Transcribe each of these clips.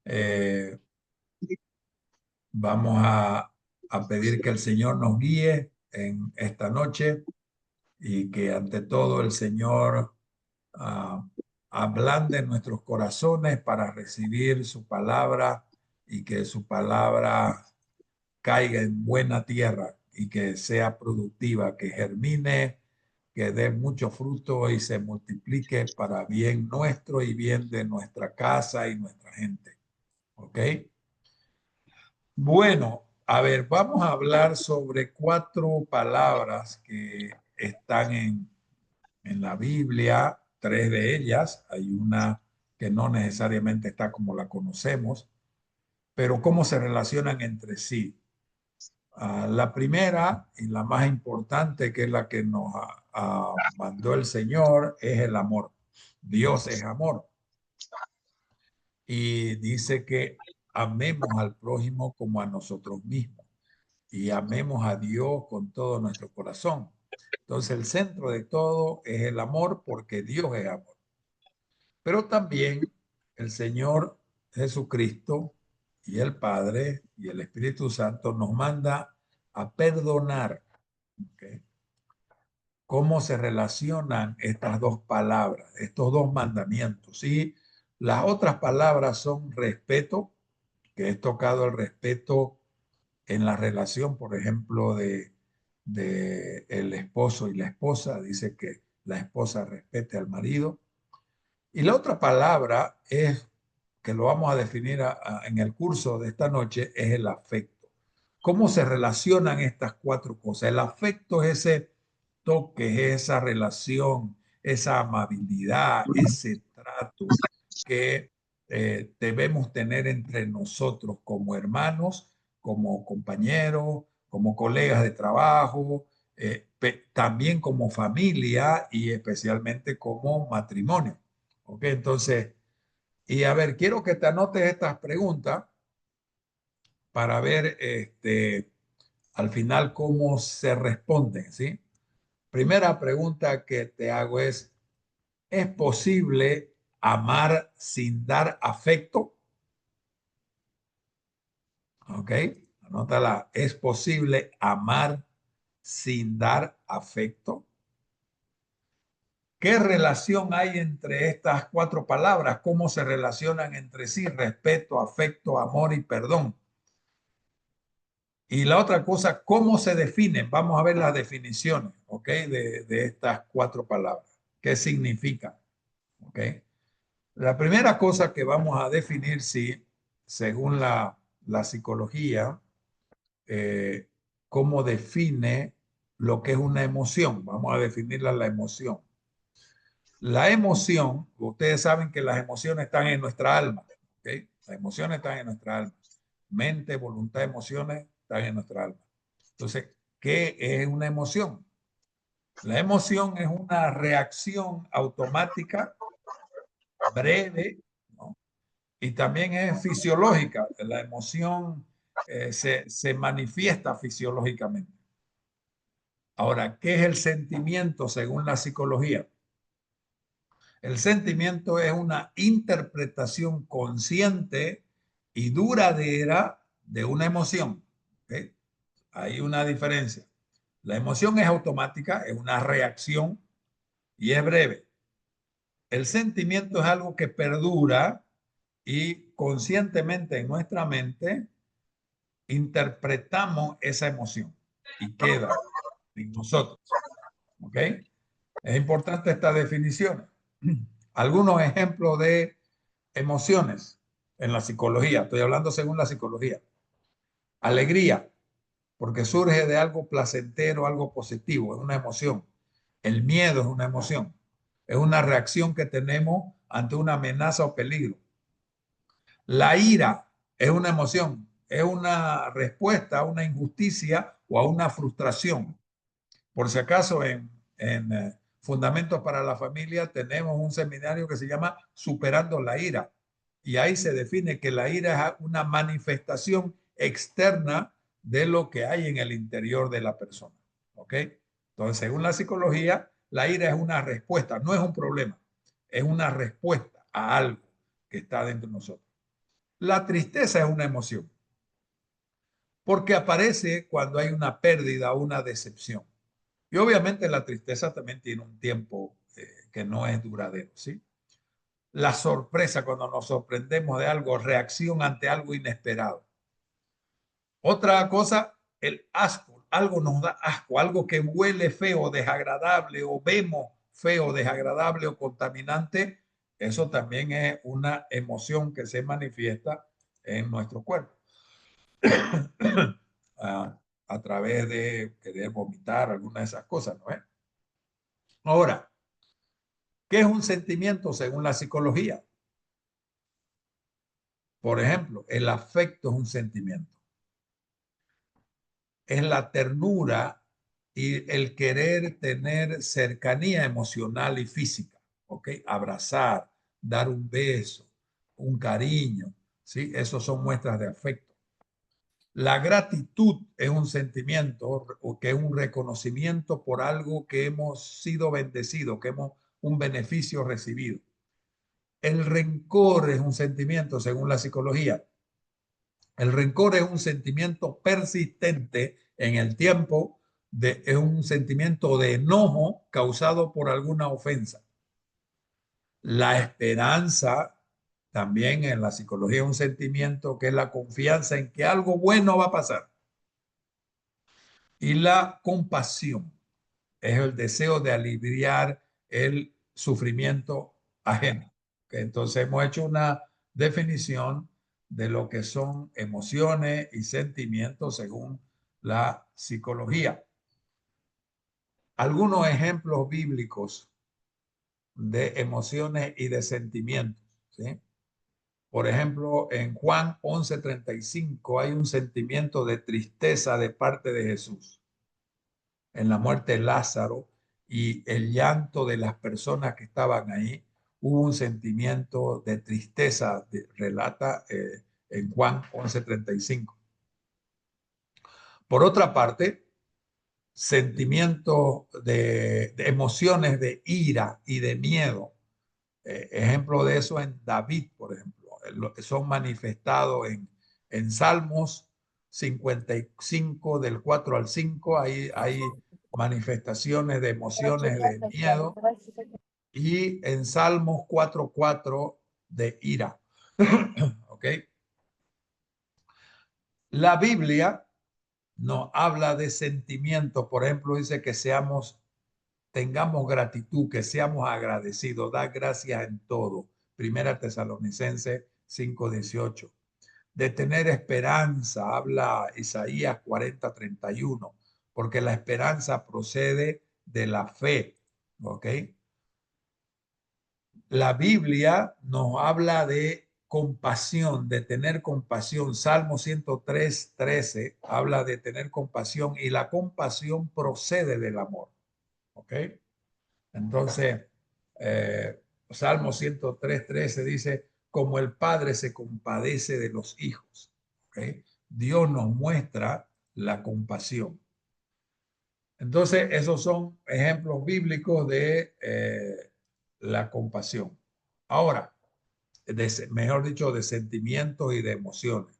Eh, Vamos a pedir que el Señor nos guíe en esta noche y que ante todo el Señor ah, ablande nuestros corazones para recibir su palabra y que su palabra caiga en buena tierra y que sea productiva, que germine, que dé mucho fruto y se multiplique para bien nuestro y bien de nuestra casa y nuestra gente. ¿Ok? Bueno, a ver, vamos a hablar sobre cuatro palabras que están en la Biblia, tres de ellas. Hay una que no necesariamente está como la conocemos, pero cómo se relacionan entre sí. La primera y la más importante, que es la que nos mandó el Señor, es el amor. Dios es amor. Y dice que amemos al prójimo como a nosotros mismos y amemos a Dios con todo nuestro corazón. Entonces el centro de todo es el amor porque Dios es amor. Pero también el Señor Jesucristo y el Padre y el Espíritu Santo nos manda a perdonar. ¿Ok? ¿Cómo se relacionan estas dos palabras, estos dos mandamientos? Y las otras palabras son respeto, que es tocado el respeto en la relación, por ejemplo, de el esposo y la esposa. Dice que la esposa respete al marido. Y la otra palabra es, que lo vamos a definir en el curso de esta noche, es el afecto. ¿Cómo se relacionan estas cuatro cosas? El afecto es ese toque, es esa relación, esa amabilidad, ese trato que debemos tener entre nosotros como hermanos, como compañeros, como colegas de trabajo, también como familia y especialmente como matrimonio. ¿Ok? Entonces, y a ver, quiero que te anotes estas preguntas para ver al final cómo se responden, ¿sí? Primera pregunta que te hago ¿es posible amar sin dar afecto? ¿Ok? Anótala. ¿Es posible amar sin dar afecto? ¿Qué relación hay entre estas cuatro palabras? ¿Cómo se relacionan entre sí? Respeto, afecto, amor y perdón. Y la otra cosa, ¿cómo se definen? Vamos a ver las definiciones, ¿ok? De estas cuatro palabras. ¿Qué significan? ¿Ok? La primera cosa que vamos a definir, sí, según la psicología, eh, cómo define lo que es una emoción. Vamos a definirla la emoción. La emoción, ustedes saben que las emociones están en nuestra alma, ¿ok? Las emociones están en nuestra alma. Mente, voluntad, emociones están en nuestra alma. Entonces, ¿qué es una emoción? La emoción es una reacción automática, breve, ¿no? Y también es fisiológica. La emoción se manifiesta fisiológicamente. Ahora, ¿qué es el sentimiento según la psicología? El sentimiento es una interpretación consciente y duradera de una emoción. ¿Ok? Hay una diferencia. La emoción es automática, es una reacción y es breve. El sentimiento es algo que perdura y conscientemente en nuestra mente interpretamos esa emoción y queda en nosotros. ¿Ok? Es importante esta definición. Algunos ejemplos de emociones en la psicología. Estoy hablando según la psicología. Alegría, porque surge de algo placentero, algo positivo, es una emoción. El miedo es una emoción, es una reacción que tenemos ante una amenaza o peligro. La ira es una emoción, es una respuesta a una injusticia o a una frustración. Por si acaso, en Fundamentos para la Familia tenemos un seminario que se llama Superando la Ira. Y ahí se define que la ira es una manifestación externa de lo que hay en el interior de la persona. ¿Ok? Entonces, según la psicología, la ira es una respuesta, no es un problema, es una respuesta a algo que está dentro de nosotros. La tristeza es una emoción, porque aparece cuando hay una pérdida o una decepción. Y obviamente la tristeza también tiene un tiempo que no es duradero, ¿sí? La sorpresa, cuando nos sorprendemos de algo, reacción ante algo inesperado. Otra cosa, el asco, algo nos da asco, algo que huele feo, desagradable, o vemos feo, desagradable o contaminante, eso también es una emoción que se manifiesta en nuestro cuerpo a través de querer vomitar, alguna de esas cosas, ¿no es? Ahora, ¿qué es un sentimiento según la psicología? Por ejemplo, el afecto es un sentimiento. Es la ternura y el querer tener cercanía emocional y física, ¿ok? Abrazar, dar un beso, un cariño, ¿sí? Esos son muestras de afecto. La gratitud es un sentimiento o que es un reconocimiento por algo que hemos sido bendecidos, que hemos un beneficio recibido. El rencor es un sentimiento, según la psicología. El rencor es un sentimiento persistente en el tiempo, es un sentimiento de enojo causado por alguna ofensa. La esperanza, también en la psicología, es un sentimiento que es la confianza en que algo bueno va a pasar. Y la compasión es el deseo de aliviar el sufrimiento ajeno. Entonces hemos hecho una definición de lo que son emociones y sentimientos según la psicología. Algunos ejemplos bíblicos de emociones y de sentimientos, ¿sí? Por ejemplo, en Juan 11:35 hay un sentimiento de tristeza de parte de Jesús en la muerte de Lázaro y el llanto de las personas que estaban ahí. Hubo un sentimiento de tristeza, relata en Juan 11:35. Por otra parte, sentimientos de emociones de ira y de miedo. Ejemplo de eso en David, por ejemplo, lo que son manifestados en Salmos 55 del 4 al 5, hay manifestaciones de emociones de miedo y en Salmos 4:4 de ira. ¿Ok? La Biblia nos habla de sentimientos, por ejemplo, dice que tengamos gratitud, que seamos agradecidos, da gracias en todo. Primera Tesalonicenses 5:18. De tener esperanza, habla Isaías 40:31, porque la esperanza procede de la fe, ¿ok? La Biblia nos habla de compasión, de tener compasión. Salmo 103:13 habla de tener compasión y la compasión procede del amor, ¿ok? Entonces, Salmo 103:13 dice, como el Padre se compadece de los hijos. ¿Okay? Dios nos muestra la compasión. Entonces, esos son ejemplos bíblicos de la compasión. Ahora, mejor dicho, de sentimientos y de emociones.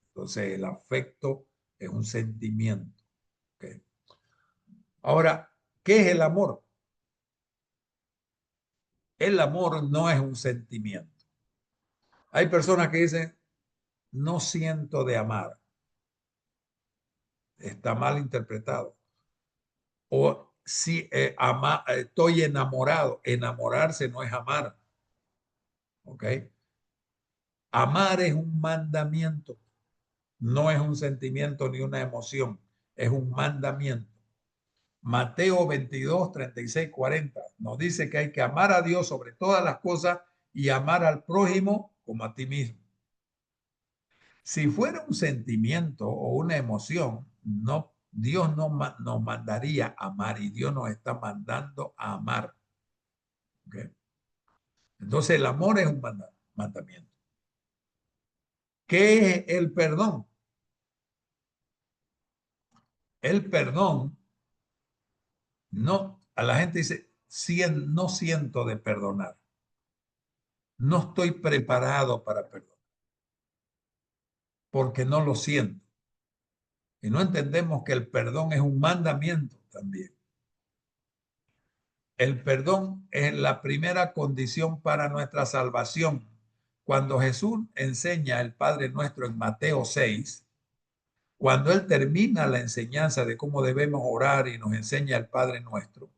Entonces, el afecto es un sentimiento. ¿Okay? Ahora, ¿qué es el amor? El amor no es un sentimiento. Hay personas que dicen, no siento de amar. Está mal interpretado. O si estoy enamorado. Enamorarse no es amar. ¿Ok? Amar es un mandamiento. No es un sentimiento ni una emoción. Es un mandamiento. Mateo 22:36-40 nos dice que hay que amar a Dios sobre todas las cosas y amar al prójimo como a ti mismo. Si fuera un sentimiento o una emoción, no, Dios no nos mandaría a amar y Dios nos está mandando a amar. ¿Okay? Entonces el amor es un mandamiento. ¿Qué es el perdón? El perdón, no, a la gente dice, no siento de perdonar. No estoy preparado para perdonar. porque no lo siento. Y no entendemos que el perdón es un mandamiento también. El perdón es la primera condición para nuestra salvación. Cuando Jesús enseña el Padre Nuestro en Mateo 6, cuando Él termina la enseñanza de cómo debemos orar y nos enseña el Padre Nuestro,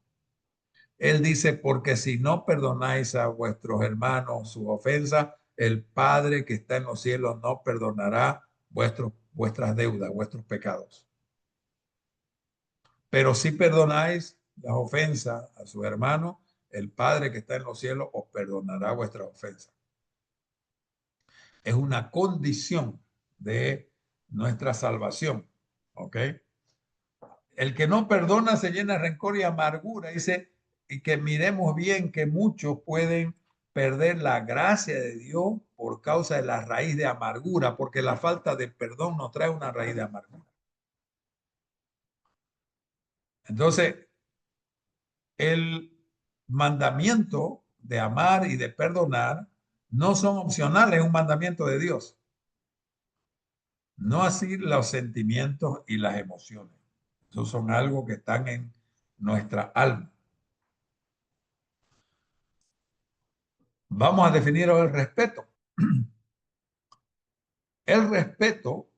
Él dice, porque si no perdonáis a vuestros hermanos sus ofensas, el Padre que está en los cielos no perdonará vuestras deudas, vuestros pecados. Pero si perdonáis las ofensas a sus hermanos, el Padre que está en los cielos os perdonará vuestras ofensas. Es una condición de nuestra salvación. ¿Ok? El que no perdona se llena de rencor y amargura. Dice, y que miremos bien que muchos pueden perder la gracia de Dios por causa de la raíz de amargura, porque la falta de perdón nos trae una raíz de amargura. Entonces, el mandamiento de amar y de perdonar no son opcionales, es un mandamiento de Dios. No así los sentimientos y las emociones. Esos son algo que están en nuestra alma. Vamos a definir el respeto. El respeto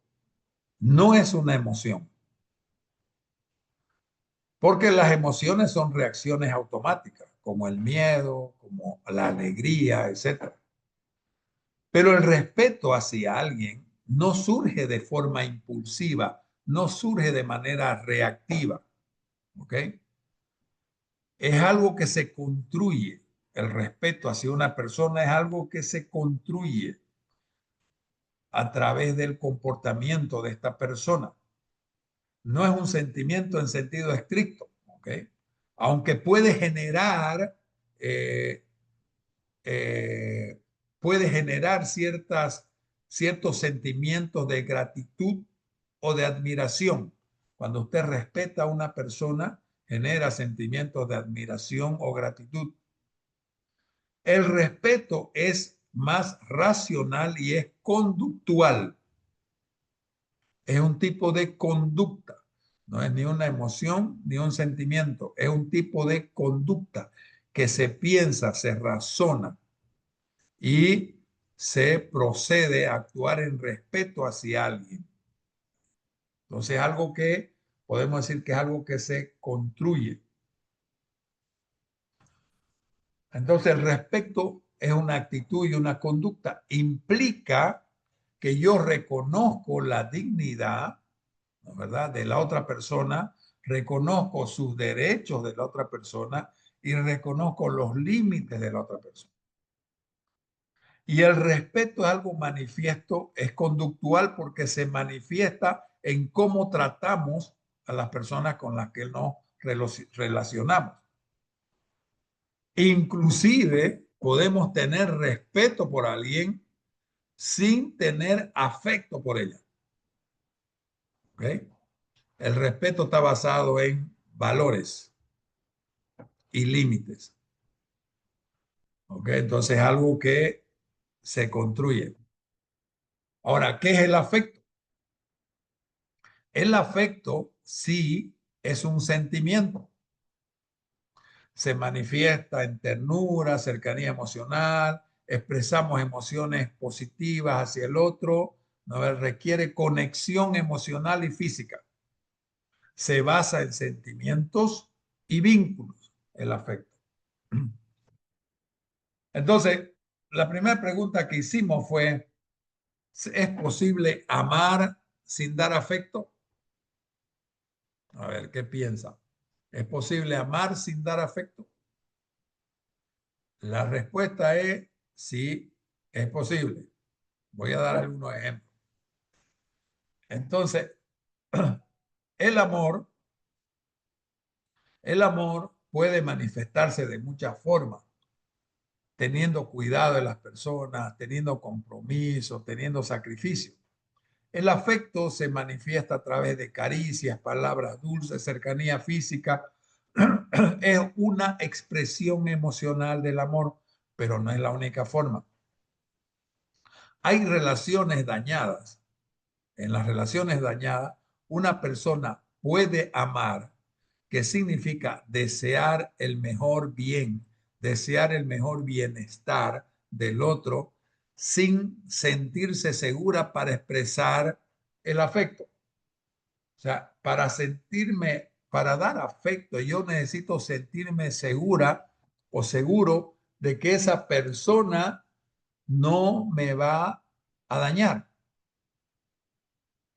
no es una emoción, porque las emociones son reacciones automáticas, como el miedo, como la alegría, etc. Pero el respeto hacia alguien no surge de forma impulsiva, no surge de manera reactiva, ¿ok? Es algo que se construye. El respeto hacia una persona es algo que se construye a través del comportamiento de esta persona. No es un sentimiento en sentido estricto, ¿ok? Aunque eh, eh, puede generar ciertos sentimientos de gratitud o de admiración. Cuando usted respeta a una persona, genera sentimientos de admiración o gratitud. El respeto es más racional y es conductual. Es un tipo de conducta. No es ni una emoción ni un sentimiento. Es un tipo de conducta que se piensa, se razona y se procede a actuar en respeto hacia alguien. Entonces, algo que podemos decir que es algo que se construye. Entonces, el respeto es una actitud y una conducta. Implica que yo reconozco la dignidad, ¿no?, ¿verdad?, de la otra persona, reconozco sus derechos de la otra persona y reconozco los límites de la otra persona. Y el respeto es algo manifiesto, es conductual porque se manifiesta en cómo tratamos a las personas con las que nos relacionamos. Inclusive podemos tener respeto por alguien sin tener afecto por ella. ¿Okay? El respeto está basado en valores y límites. ¿Okay? Entonces es algo que se construye. Ahora, ¿qué es el afecto? El afecto sí es un sentimiento. Se manifiesta en ternura, cercanía emocional, expresamos emociones positivas hacia el otro, ¿no? Requiere conexión emocional y física. Se basa en sentimientos y vínculos, el afecto. Entonces, la primera pregunta que hicimos fue, ¿es posible amar sin dar afecto? A ver, ¿qué piensa? ¿Es posible amar sin dar afecto? La respuesta es sí, es posible. Voy a dar algunos ejemplos. Entonces, el amor, el amor puede manifestarse de muchas formas, teniendo cuidado de las personas, teniendo compromiso, teniendo sacrificio. El afecto se manifiesta a través de caricias, palabras dulces, cercanía física. Es una expresión emocional del amor, pero no es la única forma. Hay relaciones dañadas en las relaciones dañadas, una persona puede amar, que significa desear el mejor bien, desear el mejor bienestar del otro, sin sentirse segura para expresar el afecto. O sea, para sentirme, para dar afecto, yo necesito sentirme segura o seguro de que esa persona no me va a dañar.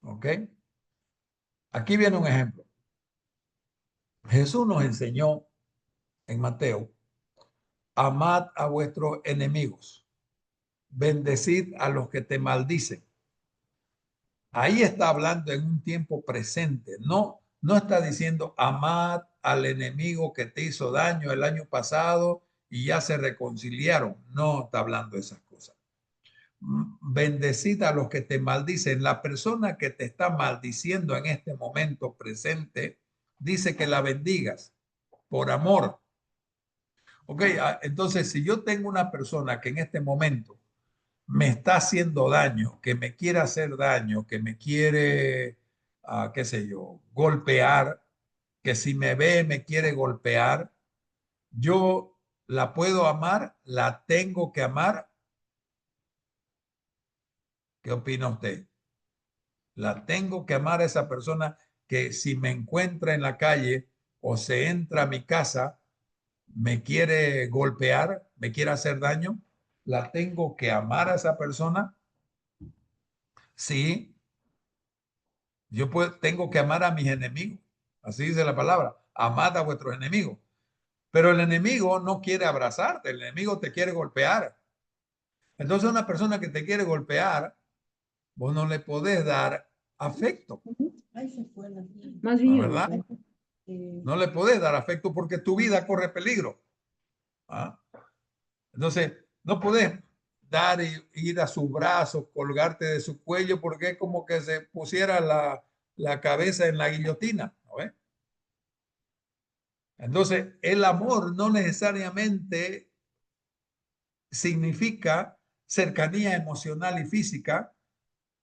¿Ok? Aquí viene un ejemplo. Jesús nos enseñó en Mateo, amad a vuestros enemigos, bendecid a los que te maldicen. Ahí está hablando en un tiempo presente, no está diciendo amad al enemigo que te hizo daño el año pasado y ya se reconciliaron. No está hablando de esas cosas. Bendecid a los que te maldicen. La persona que te está maldiciendo en este momento presente dice que la bendigas por amor. Ok, entonces si yo tengo una persona que en este momento me está haciendo daño, que me quiere hacer daño, que me quiere, qué sé yo, golpear, que si me ve me quiere golpear, yo la puedo amar, la tengo que amar. ¿Qué opina usted? La tengo que amar a esa persona que si me encuentra en la calle o se entra a mi casa, me quiere golpear, me quiere hacer daño, la tengo que amar a esa persona. Sí, tengo que amar a mis enemigos. Así dice la palabra. Amad a vuestros enemigos. Pero el enemigo no quiere abrazarte, el enemigo te quiere golpear. Entonces, una persona que te quiere golpear, vos no le podés dar afecto. Más ¿No es bien. verdad? No le podés dar afecto porque tu vida corre peligro. ¿Ah? Entonces, no podés dar y ir a sus brazos, colgarte de su cuello, porque es como que se pusiera la cabeza en la guillotina. ¿No ves? Entonces, el amor no necesariamente significa cercanía emocional y física,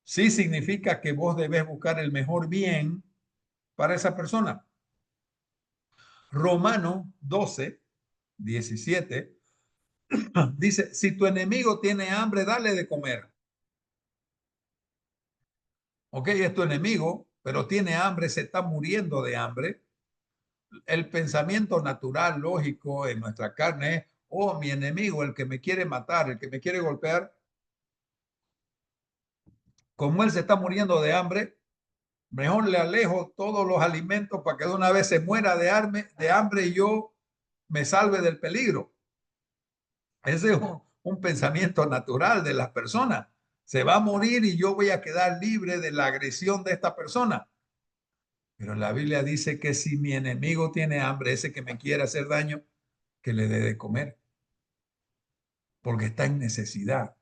sí significa que vos debes buscar el mejor bien para esa persona. Romano 12:17 dice, si tu enemigo tiene hambre, dale de comer. Ok, es tu enemigo, pero tiene hambre, se está muriendo de hambre. El pensamiento natural, lógico en nuestra carne es, oh, mi enemigo, el que me quiere matar, el que me quiere golpear, como él se está muriendo de hambre, mejor le alejo todos los alimentos para que de una vez se muera de hambre y yo me salve del peligro. Ese es un pensamiento natural de las personas. Se va a morir y yo voy a quedar libre de la agresión de esta persona. Pero la Biblia dice que si mi enemigo tiene hambre, ese que me quiere hacer daño, que le dé de comer, porque está en necesidad.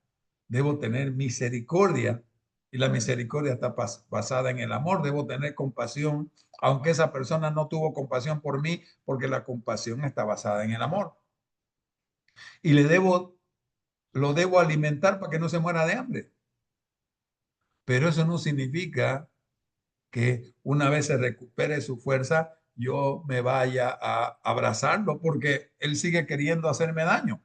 Debo tener misericordia y la misericordia está basada en el amor. Debo tener compasión, aunque esa persona no tuvo compasión por mí, porque la compasión está basada en el amor. Y lo debo alimentar para que no se muera de hambre. Pero eso no significa que una vez se recupere su fuerza, yo me vaya a abrazarlo porque él sigue queriendo hacerme daño.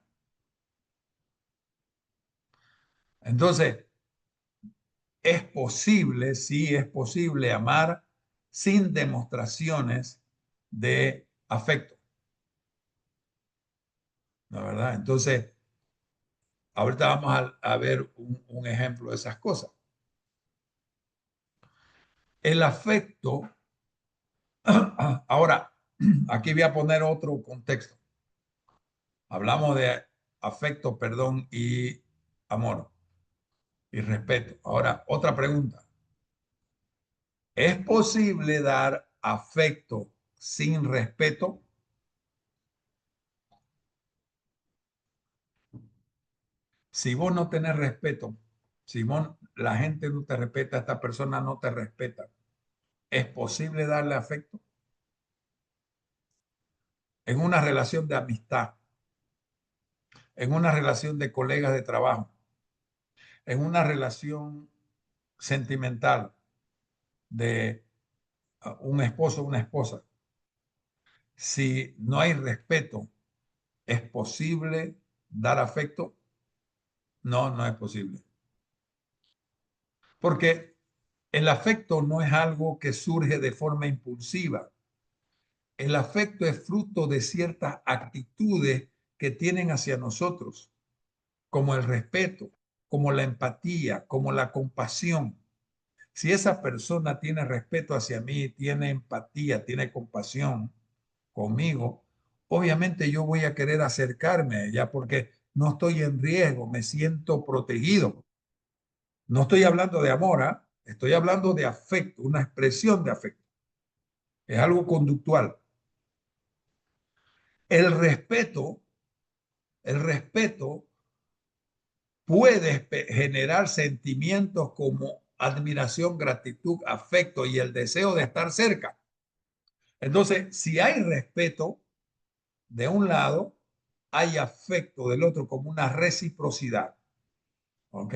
Entonces, es posible, sí, es posible amar sin demostraciones de afecto. ¿La verdad? Entonces, ahorita vamos a ver un ejemplo de esas cosas. El afecto, ahora, aquí voy a poner otro contexto. Hablamos de afecto, perdón y amor y respeto. Ahora, otra pregunta. ¿Es posible dar afecto sin respeto? Si vos no tenés respeto, si la gente no te respeta, esta persona no te respeta, ¿es posible darle afecto? En una relación de amistad, en una relación de colegas de trabajo, en una relación sentimental, de un esposo o una esposa. Si no hay respeto, ¿es posible dar afecto? No, no es posible. Porque el afecto no es algo que surge de forma impulsiva. El afecto es fruto de ciertas actitudes que tienen hacia nosotros, como el respeto, como la empatía, como la compasión. Si esa persona tiene respeto hacia mí, tiene empatía, tiene compasión conmigo, obviamente yo voy a querer acercarme a ella porque no estoy en riesgo, me siento protegido. No estoy hablando de amor, ¿eh? Estoy hablando de afecto, una expresión de afecto. Es algo conductual. El respeto, el respeto puede generar sentimientos como admiración, gratitud, afecto y el deseo de estar cerca. Entonces, si hay respeto de un lado, hay afecto del otro como una reciprocidad. ¿Ok?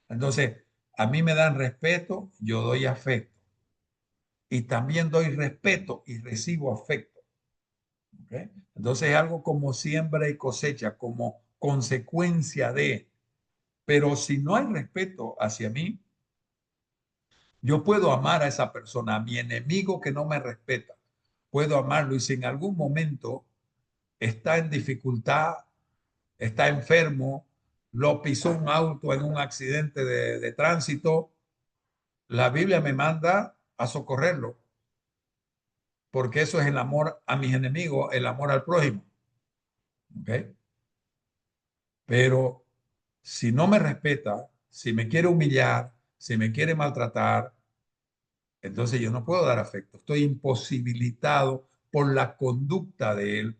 Entonces, a mí me dan respeto, yo doy afecto. Y también doy respeto y recibo afecto. ¿Ok? Entonces, es algo como siembra y cosecha, como consecuencia de. Pero si no hay respeto hacia mí, yo puedo amar a esa persona, a mi enemigo que no me respeta. Puedo amarlo y si en algún momento está en dificultad, está enfermo, lo pisó un auto en un accidente de tránsito, la Biblia me manda a socorrerlo, porque eso es el amor a mis enemigos, el amor al prójimo. ¿Okay? Pero si no me respeta, si me quiere humillar, si me quiere maltratar, entonces yo no puedo dar afecto. Estoy imposibilitado por la conducta de él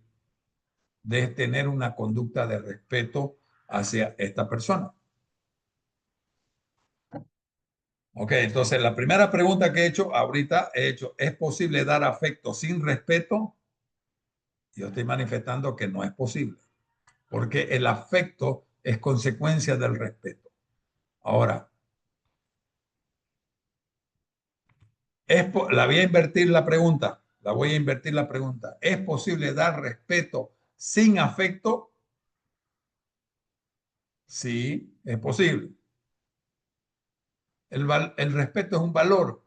de tener una conducta de respeto hacia esta persona. Ok, entonces la primera pregunta que he hecho ahorita, ¿es posible dar afecto sin respeto? Yo estoy manifestando que no es posible, porque el afecto es consecuencia del respeto. Ahora, la voy a invertir la pregunta, ¿Es posible dar respeto sin afecto? Sí, es posible. El respeto es un valor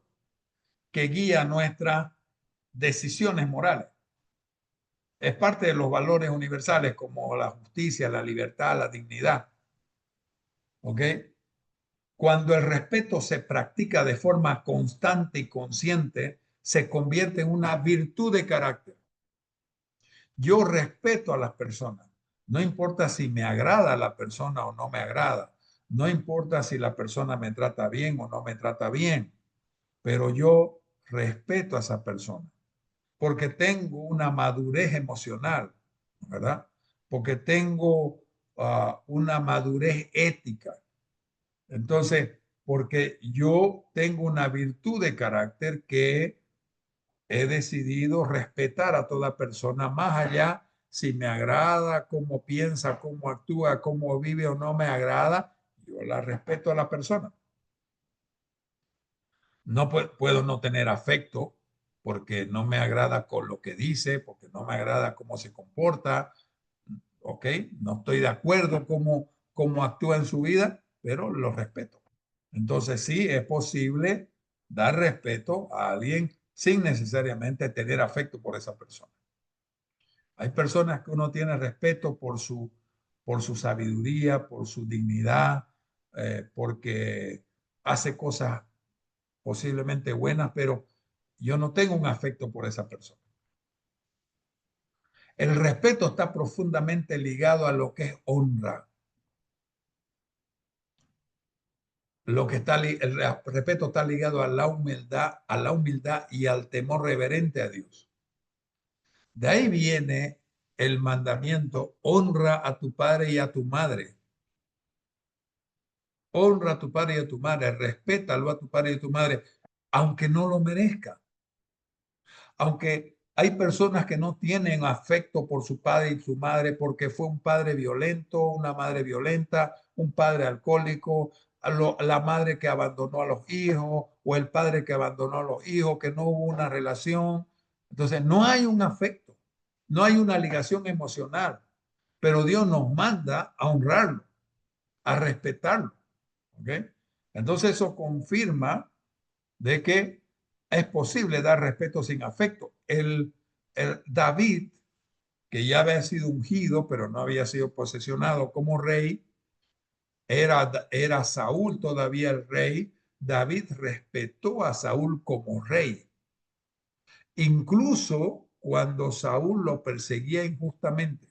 que guía nuestras decisiones morales. Es parte de los valores universales como la justicia, la libertad, la dignidad. ¿Ok? Cuando el respeto se practica de forma constante y consciente, se convierte en una virtud de carácter. Yo respeto a las personas. No importa si me agrada la persona o no me agrada. No importa si la persona me trata bien o no me trata bien. Pero yo respeto a esa persona porque tengo una madurez emocional, ¿verdad? Porque tengo una madurez ética. Entonces, porque yo tengo una virtud de carácter que he decidido respetar a toda persona, más allá si me agrada, cómo piensa, cómo actúa, cómo vive o no me agrada, yo la respeto a la persona. No puedo no tener afecto porque no me agrada con lo que dice, porque no me agrada cómo se comporta, ¿ok? No estoy de acuerdo cómo actúa en su vida, pero lo respeto. Entonces sí, es posible dar respeto a alguien sin necesariamente tener afecto por esa persona. Hay personas que uno tiene respeto por su sabiduría, por su dignidad, porque hace cosas posiblemente buenas, pero yo no tengo un afecto por esa persona. El respeto está profundamente ligado a lo que es honra. El respeto está ligado a la humildad y al temor reverente a Dios. De ahí viene el mandamiento, honra a tu padre y a tu madre. Honra a tu padre y a tu madre, respétalo a tu padre y a tu madre, aunque no lo merezca. Aunque hay personas que no tienen afecto por su padre y su madre porque fue un padre violento, una madre violenta, un padre alcohólico, la madre que abandonó a los hijos o el padre que abandonó a los hijos, que no hubo una relación. Entonces, no hay un afecto, no hay una ligación emocional, pero Dios nos manda a honrarlo, a respetarlo. ¿Ok? Entonces, eso confirma de que es posible dar respeto sin afecto. El David, que ya había sido ungido, pero no había sido posesionado como rey, era Saúl todavía el rey. David respetó a Saúl como rey. Incluso cuando Saúl lo perseguía injustamente.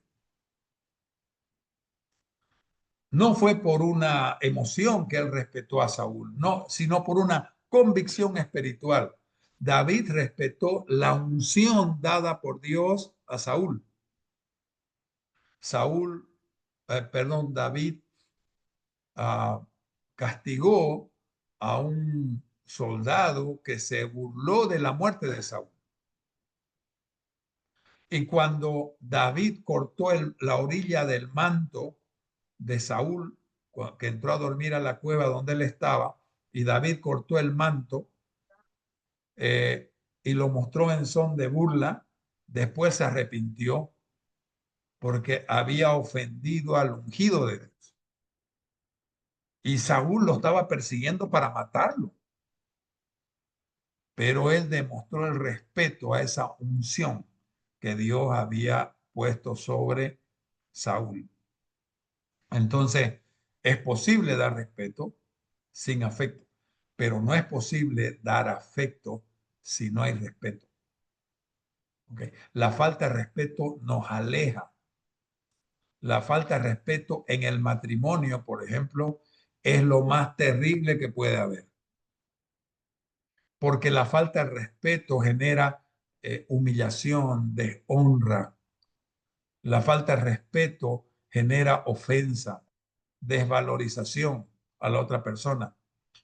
No fue por una emoción que él respetó a Saúl, no, sino por una convicción espiritual. David respetó la unción dada por Dios a Saúl. David castigó a un soldado que se burló de la muerte de Saúl. Y cuando David cortó la orilla del manto de Saúl, que entró a dormir a la cueva donde él estaba, y David cortó el manto y lo mostró en son de burla, después se arrepintió porque había ofendido al ungido de Dios. Y Saúl lo estaba persiguiendo para matarlo. Pero él demostró el respeto a esa unción que Dios había puesto sobre Saúl. Entonces, es posible dar respeto sin afecto, pero no es posible dar afecto si no hay respeto. ¿Okay? La falta de respeto nos aleja. La falta de respeto en el matrimonio, por ejemplo, es lo más terrible que puede haber, porque la falta de respeto genera humillación, deshonra. La falta de respeto genera ofensa, desvalorización a la otra persona.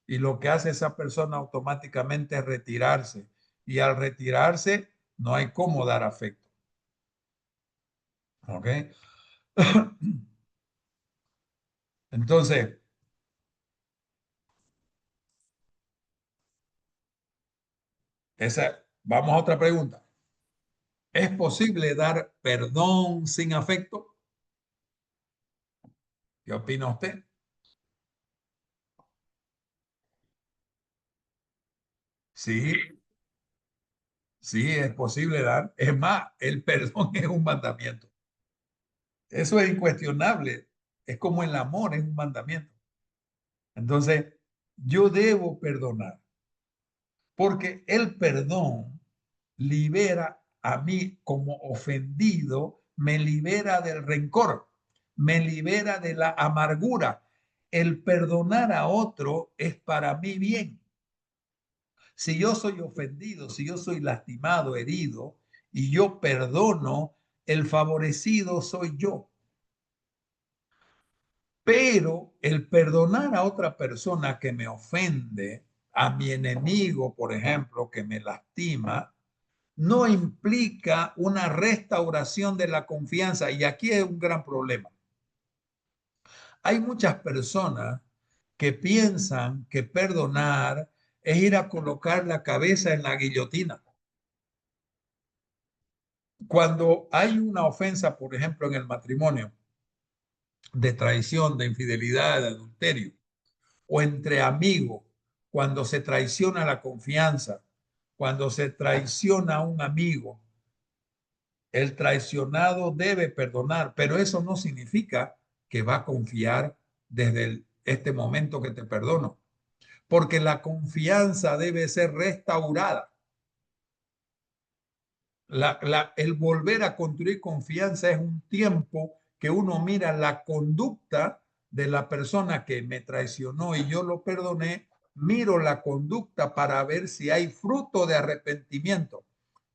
Y lo que hace esa persona automáticamente es retirarse. Y al retirarse, no hay cómo dar afecto. ¿Ok? Entonces, vamos a otra pregunta. ¿Es posible dar perdón sin afecto? ¿Qué opina usted? Sí, sí, es posible dar. Es más, el perdón es un mandamiento. Eso es incuestionable. Es como el amor, es un mandamiento. Entonces, yo debo perdonar, porque el perdón libera a mí como ofendido, me libera del rencor, me libera de la amargura. El perdonar a otro es para mí bien. Si yo soy ofendido, si yo soy lastimado, herido, y yo perdono, el favorecido soy yo. Pero el perdonar a otra persona que me ofende, a mi enemigo, por ejemplo, que me lastima, no implica una restauración de la confianza. Y aquí es un gran problema. Hay muchas personas que piensan que perdonar es ir a colocar la cabeza en la guillotina. Cuando hay una ofensa, por ejemplo, en el matrimonio, de traición, de infidelidad, de adulterio, o entre amigos, cuando se traiciona la confianza, cuando se traiciona a un amigo, el traicionado debe perdonar, pero eso no significa que va a confiar desde este momento que te perdono, porque la confianza debe ser restaurada. El volver a construir confianza es un tiempo que uno mira la conducta de la persona que me traicionó y yo lo perdoné, miro la conducta para ver si hay fruto de arrepentimiento.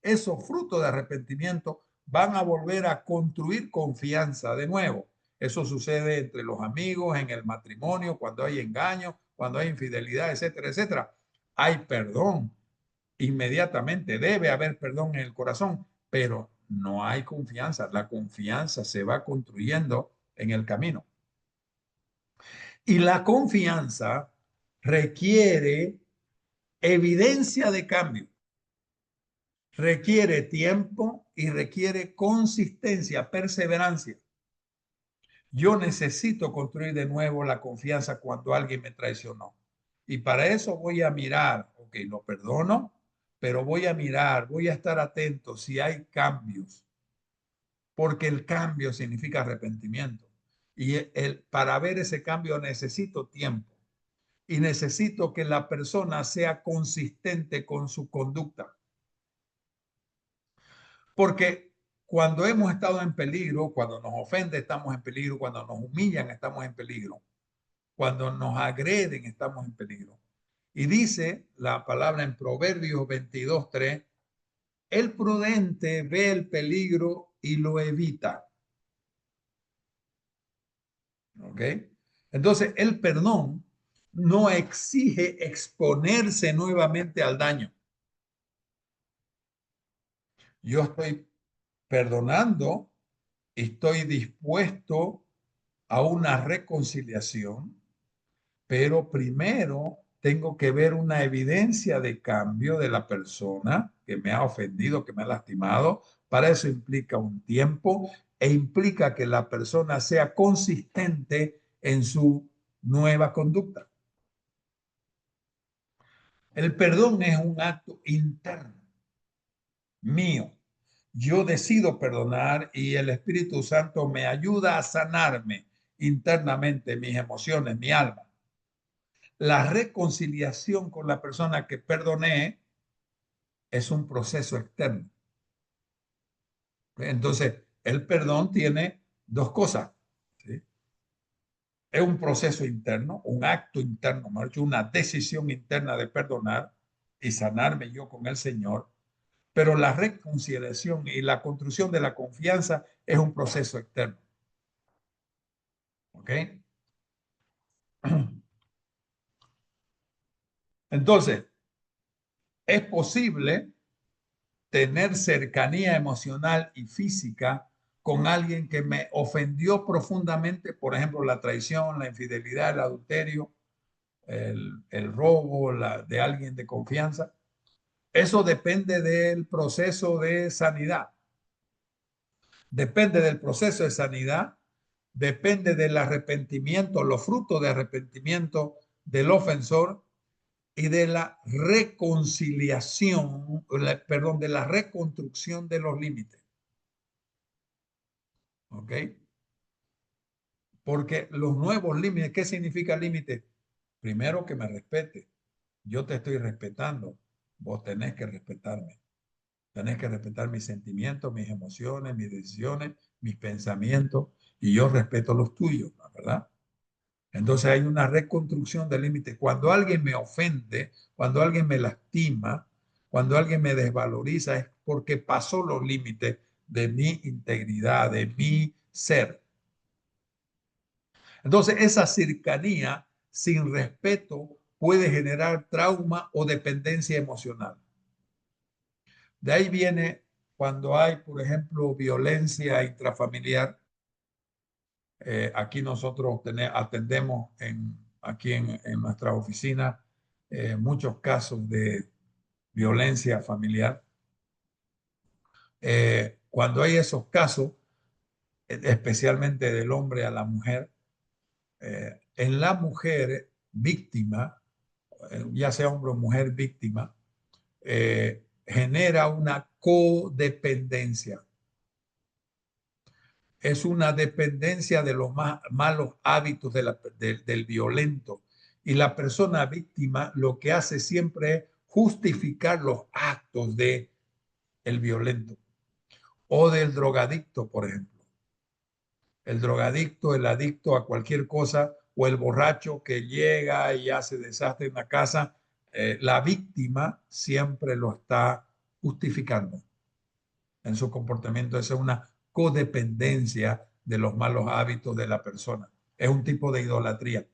Esos frutos de arrepentimiento van a volver a construir confianza de nuevo. Eso sucede entre los amigos, en el matrimonio, cuando hay engaño, cuando hay infidelidad, etcétera, etcétera. Hay perdón, inmediatamente debe haber perdón en el corazón, pero no hay confianza. La confianza se va construyendo en el camino. Y la confianza requiere evidencia de cambio, requiere tiempo y requiere consistencia, perseverancia. Yo necesito construir de nuevo la confianza cuando alguien me traicionó. Y para eso voy a mirar, ok, lo perdono, pero voy a mirar, voy a estar atento si hay cambios, porque el cambio significa arrepentimiento. Y para ver ese cambio necesito tiempo y necesito que la persona sea consistente con su conducta. Porque cuando hemos estado en peligro, cuando nos ofende estamos en peligro, cuando nos humillan estamos en peligro, cuando nos agreden estamos en peligro. Y dice la palabra en Proverbios 22:3, el prudente ve el peligro y lo evita. ¿Ok? Entonces, el perdón no exige exponerse nuevamente al daño. Yo estoy perdonando, estoy dispuesto a una reconciliación, pero primero tengo que ver una evidencia de cambio de la persona que me ha ofendido, que me ha lastimado. Para eso implica un tiempo e implica que la persona sea consistente en su nueva conducta. El perdón es un acto interno mío. Yo decido perdonar y el Espíritu Santo me ayuda a sanarme internamente mis emociones, mi alma. La reconciliación con la persona que perdoné es un proceso externo. Entonces, el perdón tiene dos cosas. ¿Sí? Es un proceso interno, un acto interno, mejor dicho, una decisión interna de perdonar y sanarme yo con el Señor. Pero la reconciliación y la construcción de la confianza es un proceso externo. ¿Ok? Entonces, es posible tener cercanía emocional y física con alguien que me ofendió profundamente, por ejemplo, la traición, la infidelidad, el adulterio, el robo de alguien de confianza. Eso depende del proceso de sanidad. Depende del proceso de sanidad, depende del arrepentimiento, los frutos de arrepentimiento del ofensor y de la reconciliación, perdón, de la reconstrucción de los límites. ¿Ok? Porque los nuevos límites, ¿qué significa límite? Primero que me respete. Yo te estoy respetando. Vos tenés que respetarme. Tenés que respetar mis sentimientos, mis emociones, mis decisiones, mis pensamientos, y yo respeto los tuyos, ¿verdad? Entonces hay una reconstrucción del límite. Cuando alguien me ofende, cuando alguien me lastima, cuando alguien me desvaloriza, es porque pasó los límites de mi integridad, de mi ser. Entonces esa cercanía sin respeto puede generar trauma o dependencia emocional. De ahí viene cuando hay, por ejemplo, violencia intrafamiliar. Aquí nosotros atendemos aquí en nuestra oficina muchos casos de violencia familiar. Cuando hay esos casos, especialmente del hombre a la mujer, en la mujer víctima, ya sea hombre o mujer víctima, genera una codependencia. Es una dependencia de los malos hábitos del violento. Y la persona víctima lo que hace siempre es justificar los actos del violento o del drogadicto, por ejemplo. El drogadicto, el adicto a cualquier cosa, o el borracho que llega y hace desastre en la casa, la víctima siempre lo está justificando en su comportamiento. Esa es una codependencia de los malos hábitos de la persona. Es un tipo de idolatría.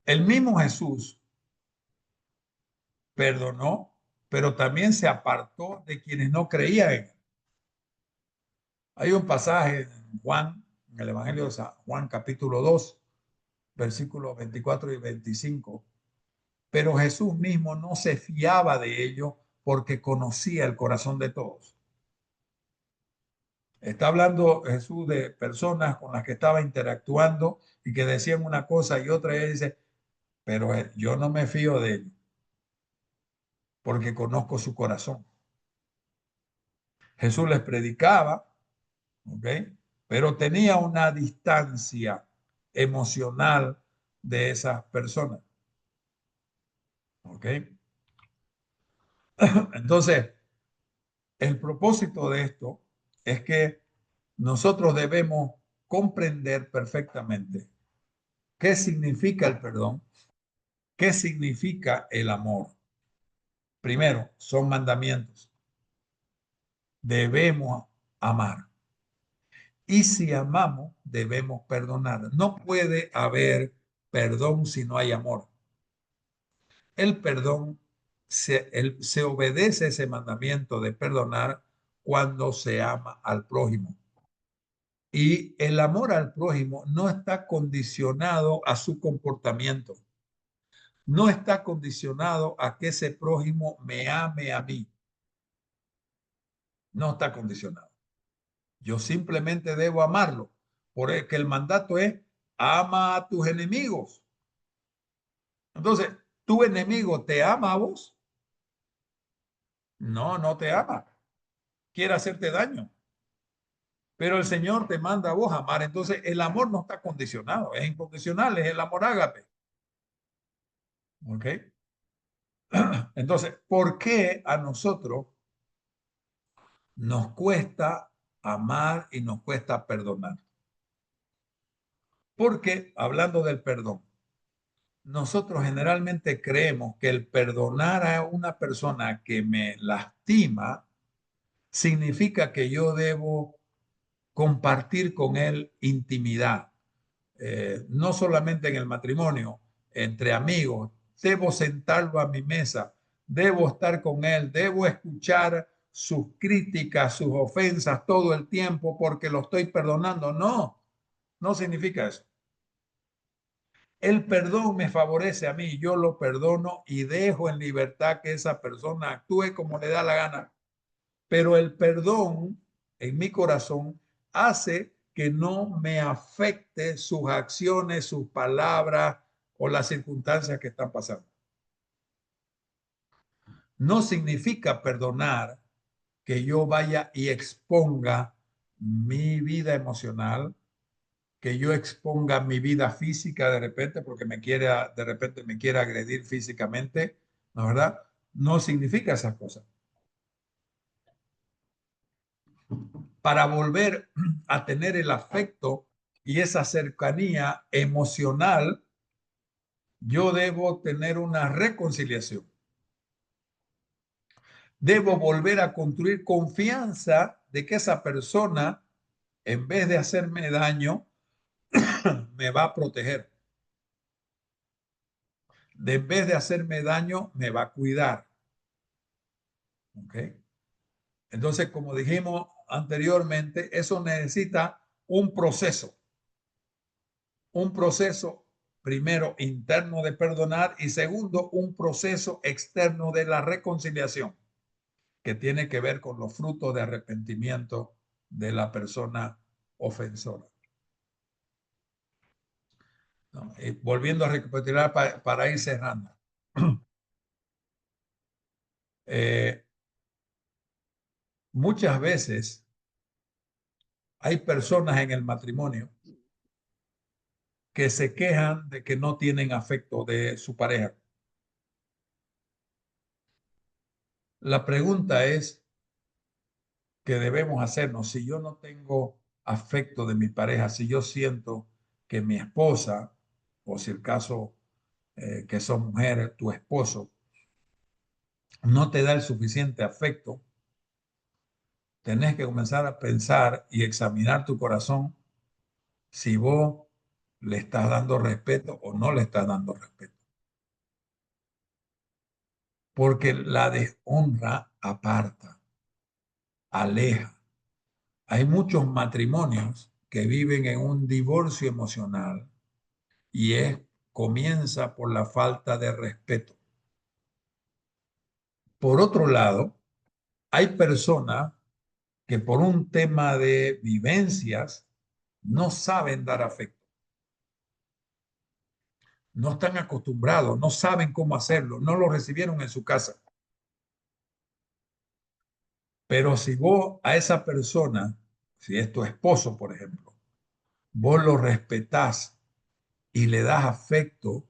El mismo Jesús perdonó, pero también se apartó de quienes no creían en él. Hay un pasaje en Juan, en el Evangelio de San Juan, capítulo 2, versículos 24 y 25. Pero Jesús mismo no se fiaba de ellos porque conocía el corazón de todos. Está hablando Jesús de personas con las que estaba interactuando y que decían una cosa y otra, y él dice, pero yo no me fío de ellos porque conozco su corazón. Jesús les predicaba, ¿ok? Pero tenía una distancia emocional de esas personas, ¿ok? Entonces, el propósito de esto es que nosotros debemos comprender perfectamente qué significa el perdón, qué significa el amor. Primero, son mandamientos. Debemos amar. Y si amamos, debemos perdonar. No puede haber perdón si no hay amor. El perdón se obedece ese mandamiento de perdonar cuando se ama al prójimo. Y el amor al prójimo no está condicionado a su comportamiento. No está condicionado a que ese prójimo me ame a mí. No está condicionado. Yo simplemente debo amarlo. Porque el mandato es ama a tus enemigos. Entonces, ¿tu enemigo te ama a vos? No, no te ama. Quiere hacerte daño. Pero el Señor te manda a vos a amar. Entonces, el amor no está condicionado. Es incondicional. Es el amor ágape. ¿Ok? Entonces, ¿por qué a nosotros nos cuesta amar y nos cuesta perdonar? Porque, hablando del perdón, nosotros generalmente creemos que el perdonar a una persona que me lastima significa que yo debo compartir con él intimidad. No solamente en el matrimonio, entre amigos, debo sentarlo a mi mesa, debo estar con él, debo escuchar sus críticas, sus ofensas todo el tiempo porque lo estoy perdonando. No, no significa eso. El perdón me favorece a mí, yo lo perdono y dejo en libertad que esa persona actúe como le da la gana. Pero el perdón en mi corazón hace que no me afecte sus acciones, sus palabras o las circunstancias que están pasando. No significa perdonar que yo vaya y exponga mi vida emocional, que yo exponga mi vida física de repente porque de repente me quiere agredir físicamente, ¿no es verdad? No significa esas cosas. Para volver a tener el afecto y esa cercanía emocional, yo debo tener una reconciliación. Debo volver a construir confianza de que esa persona, en vez de hacerme daño, me va a proteger. En vez de hacerme daño, me va a cuidar. ¿Ok? Entonces, como dijimos anteriormente, eso necesita un proceso primero interno de perdonar y segundo, un proceso externo de la reconciliación, que tiene que ver con los frutos de arrepentimiento de la persona ofensora. ¿No? Volviendo a recapitular para ir cerrando. Muchas veces hay personas en el matrimonio que se quejan de que no tienen afecto de su pareja. La pregunta es que debemos hacernos, si yo no tengo afecto de mi pareja, si yo siento que mi esposa, o si el caso que son mujeres, tu esposo, no te da el suficiente afecto, tenés que comenzar a pensar y examinar tu corazón si vos le estás dando respeto o no le estás dando respeto. Porque la deshonra aparta, aleja. Hay muchos matrimonios que viven en un divorcio emocional y comienza por la falta de respeto. Por otro lado, hay personas que por un tema de vivencias no saben dar afecto, no están acostumbrados, no saben cómo hacerlo, no lo recibieron en su casa. Pero si vos a esa persona, si es tu esposo, por ejemplo, vos lo respetás y le das afecto,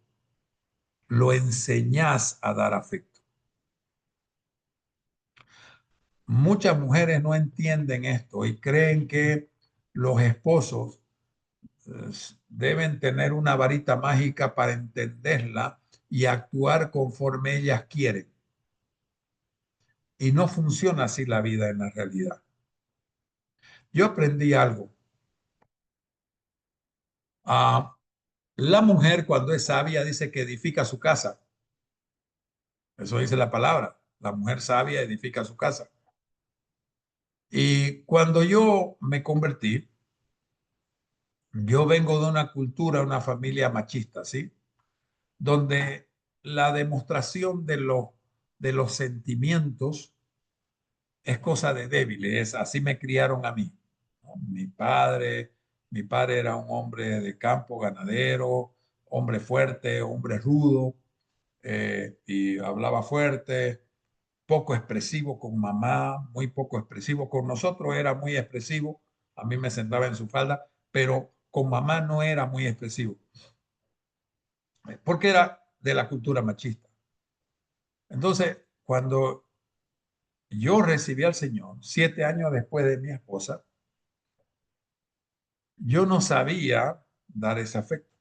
lo enseñás a dar afecto. Muchas mujeres no entienden esto y creen que los esposos deben tener una varita mágica para entenderla y actuar conforme ellas quieren. Y no funciona así la vida en la realidad. Yo aprendí algo. La mujer cuando es sabia dice que edifica su casa. Eso dice la palabra. La mujer sabia edifica su casa. Y cuando yo me convertí, yo vengo de una cultura, una familia machista, ¿sí? Donde la demostración de los sentimientos es cosa de débiles, así me criaron a mí, ¿no? Mi padre era un hombre de campo, ganadero, hombre fuerte, hombre rudo, y hablaba fuerte, poco expresivo con mamá, muy poco expresivo con nosotros, era muy expresivo, a mí me sentaba en su falda, pero con mamá no era muy expresivo, porque era de la cultura machista. Entonces, cuando yo recibí al Señor, 7 años después de mi esposa, yo no sabía dar ese afecto.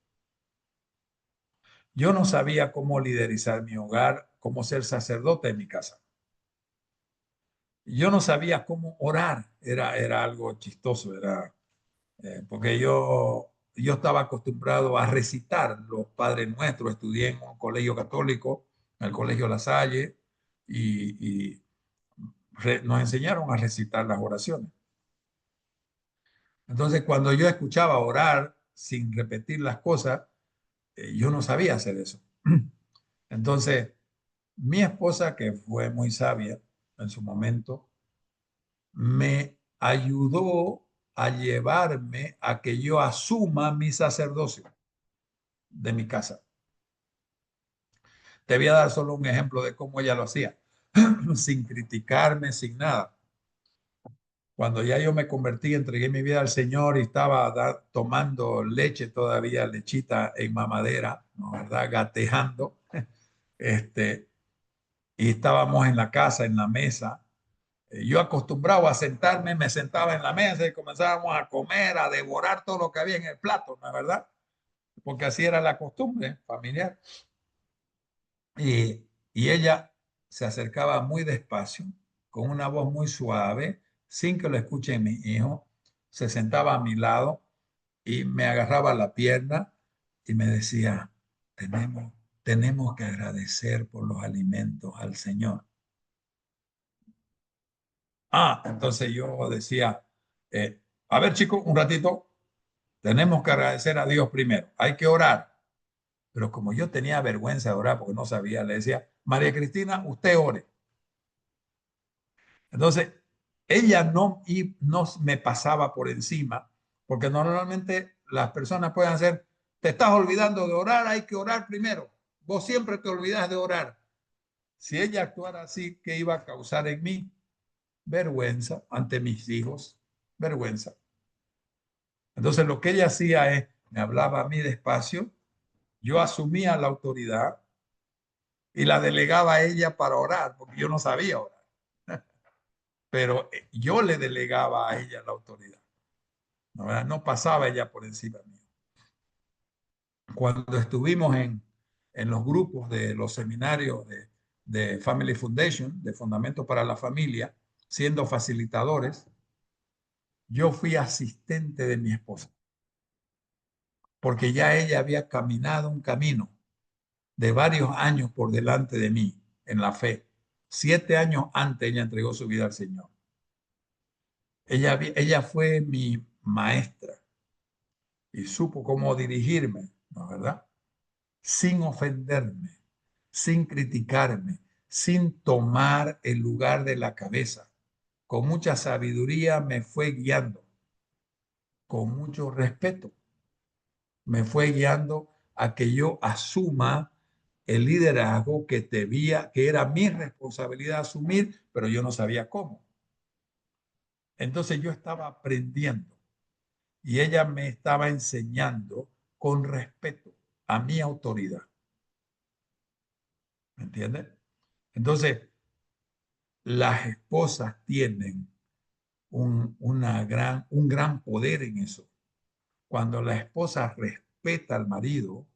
Yo no sabía cómo liderizar mi hogar, cómo ser sacerdote en mi casa. Yo no sabía cómo orar. Era algo chistoso, porque yo estaba acostumbrado a recitar los Padres Nuestros. Estudié en un colegio católico, en el Colegio La Salle, y nos enseñaron a recitar las oraciones. Entonces, cuando yo escuchaba orar sin repetir las cosas, yo no sabía hacer eso. Entonces, mi esposa, que fue muy sabia en su momento, me ayudó a llevarme a que yo asuma mi sacerdocio de mi casa. Te voy a dar solo un ejemplo de cómo ella lo hacía, sin criticarme, sin nada. Cuando ya yo me convertí, entregué mi vida al Señor y estaba tomando leche todavía, lechita en mamadera, ¿no? ¿Verdad? Gateando. Este, y estábamos en la casa, en la mesa. Yo acostumbrado a sentarme, me sentaba en la mesa y comenzábamos a comer, a devorar todo lo que había en el plato, ¿no es verdad? Porque así era la costumbre familiar. Y ella se acercaba muy despacio, con una voz muy suave, sin que lo escuche mi hijo, se sentaba a mi lado y me agarraba la pierna y me decía, tenemos, tenemos que agradecer por los alimentos al Señor. Entonces yo decía, a ver chicos, un ratito, tenemos que agradecer a Dios primero, hay que orar. Pero como yo tenía vergüenza de orar porque no sabía, le decía, María Cristina, usted ore. Entonces, ella no me pasaba por encima, porque normalmente las personas pueden hacer, te estás olvidando de orar, hay que orar primero. Vos siempre te olvidas de orar. Si ella actuara así, ¿qué iba a causar en mí? Vergüenza ante mis hijos, vergüenza. Entonces lo que ella hacía es, me hablaba a mí despacio, yo asumía la autoridad y la delegaba a ella para orar, porque yo no sabía orar, pero yo le delegaba a ella la autoridad. No, no pasaba ella por encima mío. Cuando estuvimos en los grupos de los seminarios de Family Foundation, de Fundamentos para la Familia, siendo facilitadores, yo fui asistente de mi esposa, porque ya ella había caminado un camino de varios años por delante de mí en la fe. 7 años antes ella entregó su vida al Señor. Ella fue mi maestra, y supo cómo dirigirme, ¿no es verdad? Sin ofenderme, sin criticarme, sin tomar el lugar de la cabeza. Con mucha sabiduría me fue guiando, con mucho respeto me fue guiando a que yo asuma el liderazgo que debía, que era mi responsabilidad asumir, pero yo no sabía cómo. Entonces yo estaba aprendiendo y ella me estaba enseñando con respeto a mi autoridad. ¿Me entiendes? Entonces, las esposas tienen un gran poder en eso. Cuando la esposa respeta al marido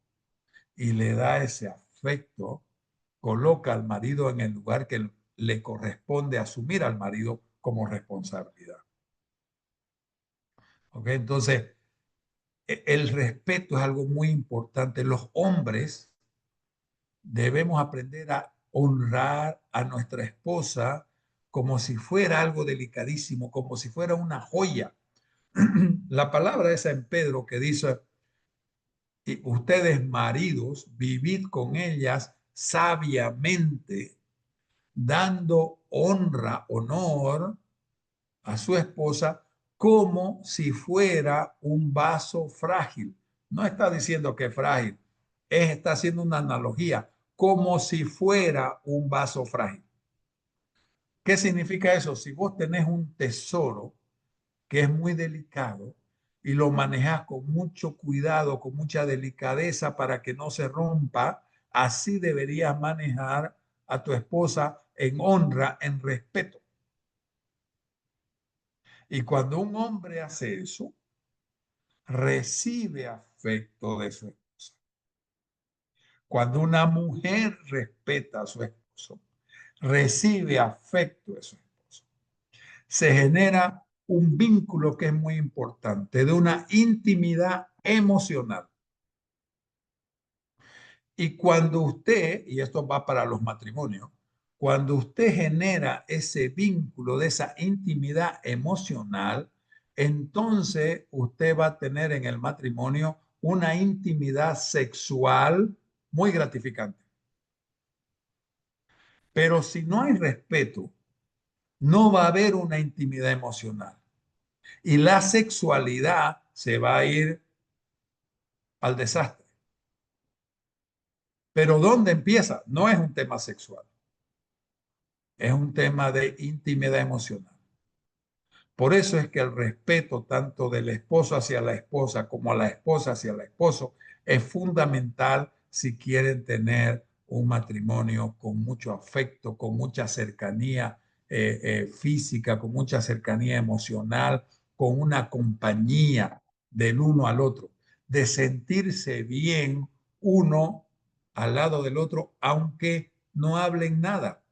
y le da ese afecto, coloca al marido en el lugar que le corresponde asumir al marido como responsabilidad. ¿Ok? Entonces, el respeto es algo muy importante. Los hombres debemos aprender a honrar a nuestra esposa como si fuera algo delicadísimo, como si fuera una joya. La palabra esa en Pedro que dice, y ustedes maridos, vivid con ellas sabiamente, dando honra, honor a su esposa como si fuera un vaso frágil. No está diciendo que es frágil, está haciendo una analogía, como si fuera un vaso frágil. ¿Qué significa eso? Si vos tenés un tesoro que es muy delicado y lo manejas con mucho cuidado, con mucha delicadeza para que no se rompa, así deberías manejar a tu esposa en honra, en respeto. Y cuando un hombre hace eso, recibe afecto de su esposa. Cuando una mujer respeta a su esposo, recibe afecto de su esposo. Se genera un vínculo que es muy importante, de una intimidad emocional. Y cuando usted, y esto va para los matrimonios, cuando usted genera ese vínculo de esa intimidad emocional, entonces usted va a tener en el matrimonio una intimidad sexual muy gratificante. Pero si no hay respeto, no va a haber una intimidad emocional. Y la sexualidad se va a ir al desastre. Pero ¿dónde empieza? No es un tema sexual, es un tema de intimidad emocional. Por eso es que el respeto tanto del esposo hacia la esposa como a la esposa hacia el esposo es fundamental si quieren tener un matrimonio con mucho afecto, con mucha cercanía física, con mucha cercanía emocional, con una compañía del uno al otro, de sentirse bien uno al lado del otro, aunque no hablen nada,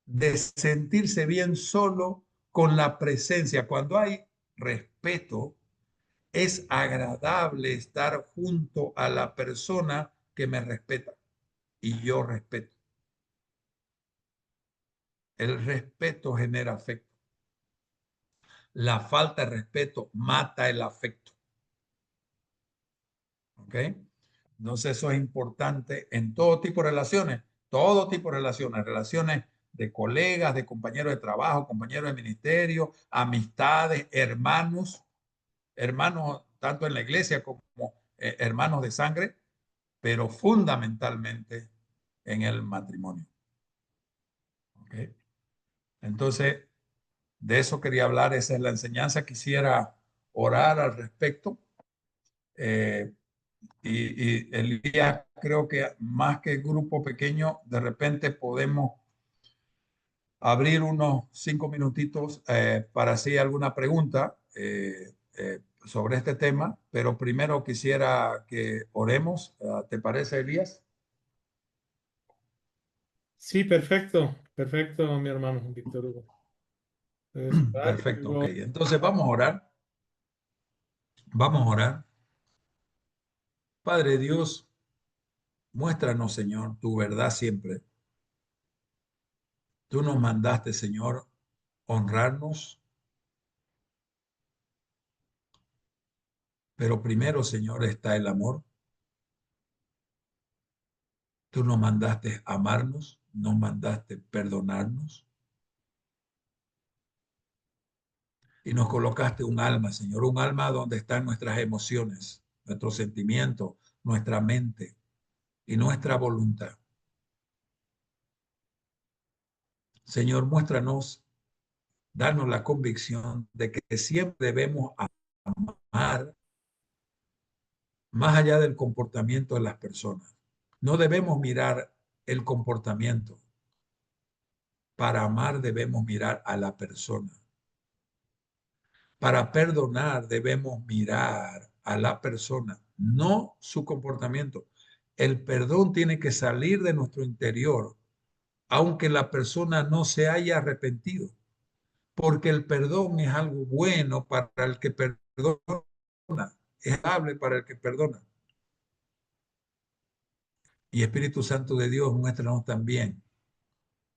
de sentirse bien solo con la presencia. Cuando hay respeto, es agradable estar junto a la persona que me respeta y yo respeto. El respeto genera afecto. La falta de respeto mata el afecto. ¿Ok? Entonces eso es importante en todo tipo de relaciones, relaciones de colegas, de compañeros de trabajo, compañeros de ministerio, amistades, hermanos, hermanos tanto en la iglesia como hermanos de sangre, pero fundamentalmente en el matrimonio. ¿Okay? Entonces, de eso quería hablar, esa es la enseñanza, quisiera orar al respecto. Eh, y Elías, creo que más que grupo pequeño, de repente podemos abrir unos 5 minutitos para hacer alguna pregunta sobre este tema, pero primero quisiera que oremos. ¿Te parece, Elías? Sí, perfecto, perfecto, mi hermano Víctor Hugo. Puedes orar y Perfecto, ok. luego- Entonces vamos a orar. Vamos a orar. Padre Dios, muéstranos, Señor, tu verdad siempre. Tú nos mandaste, Señor, honrarnos Pero primero, Señor, está el amor. Tú nos mandaste amarnos, nos mandaste perdonarnos y nos colocaste un alma, Señor, un alma donde están nuestras emociones, nuestros sentimientos, nuestra mente y nuestra voluntad. Señor, muéstranos, danos la convicción de que siempre debemos amar más allá del comportamiento de las personas. No debemos mirar el comportamiento. Para amar debemos mirar a la persona. Para perdonar debemos mirar a la persona, no su comportamiento. El perdón tiene que salir de nuestro interior, aunque la persona no se haya arrepentido, porque el perdón es algo bueno para el que perdona, es amable para el que perdona. Y Espíritu Santo de Dios, muéstranos también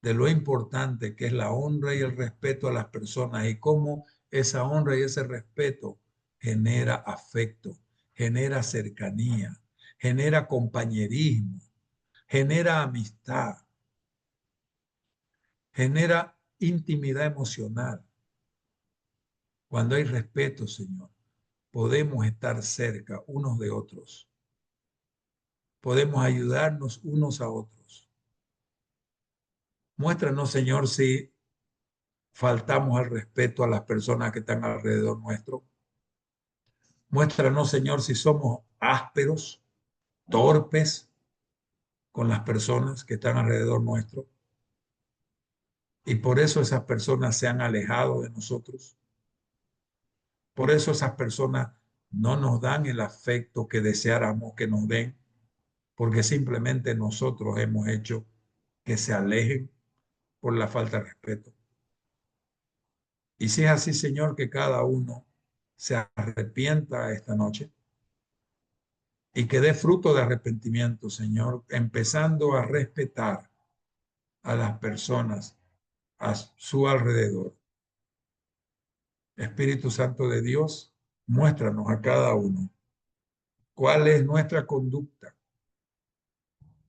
de lo importante que es la honra y el respeto a las personas y cómo esa honra y ese respeto genera afecto, genera cercanía, genera compañerismo, genera amistad, genera intimidad emocional. Cuando hay respeto, Señor, podemos estar cerca unos de otros, podemos ayudarnos unos a otros. Muéstranos, Señor, si faltamos al respeto a las personas que están alrededor nuestro. Muéstranos, Señor, si somos ásperos, torpes con las personas que están alrededor nuestro. Y por eso esas personas se han alejado de nosotros. Por eso esas personas no nos dan el afecto que deseáramos que nos den, porque simplemente nosotros hemos hecho que se alejen por la falta de respeto. Y si es así, Señor, que cada uno se arrepienta esta noche y que dé fruto de arrepentimiento, Señor, empezando a respetar a las personas a su alrededor. Espíritu Santo de Dios, muéstranos a cada uno cuál es nuestra conducta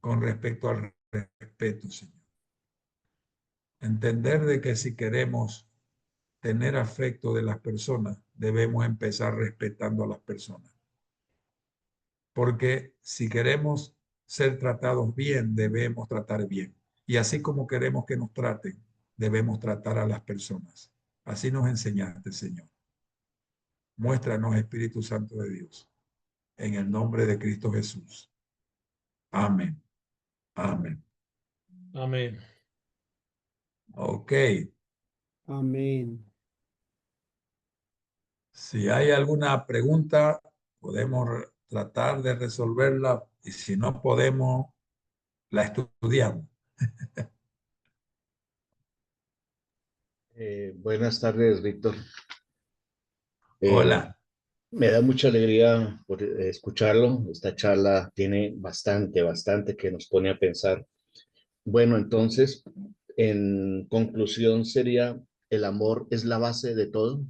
con respecto al respeto, Señor. Entender de que si queremos tener afecto de las personas, debemos empezar respetando a las personas. Porque si queremos ser tratados bien, debemos tratar bien. Y así como queremos que nos traten, debemos tratar a las personas. Así nos enseñaste, Señor. Muéstranos, Espíritu Santo de Dios, en el nombre de Cristo Jesús. Amén. Amén. Amén. Ok. Amén. Si hay alguna pregunta, podemos tratar de resolverla y si no podemos, la estudiamos. Buenas tardes, Víctor. Hola. Me da mucha alegría por escucharlo. Esta charla tiene bastante que nos pone a pensar. Bueno, entonces, en conclusión sería, el amor es la base de todo,